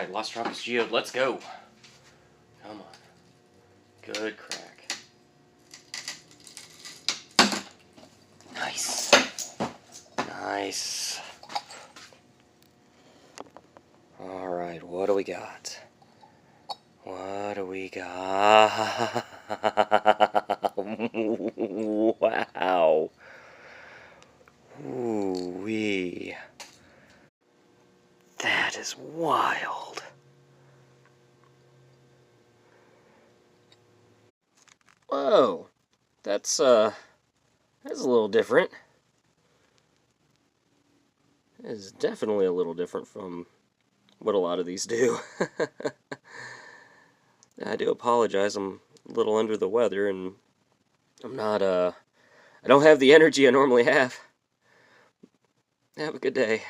Alright, Las Trancas geode, let's go. Come on. Good crack. Nice. Nice. Alright, what do we got? What do we got? Wow. Ooh-wee. That is wild. Whoa. That's a little different. It is definitely a little different from what a lot of these do. I do apologize, I'm a little under the weather, and I'm not, I don't have the energy I normally have. Have a good day.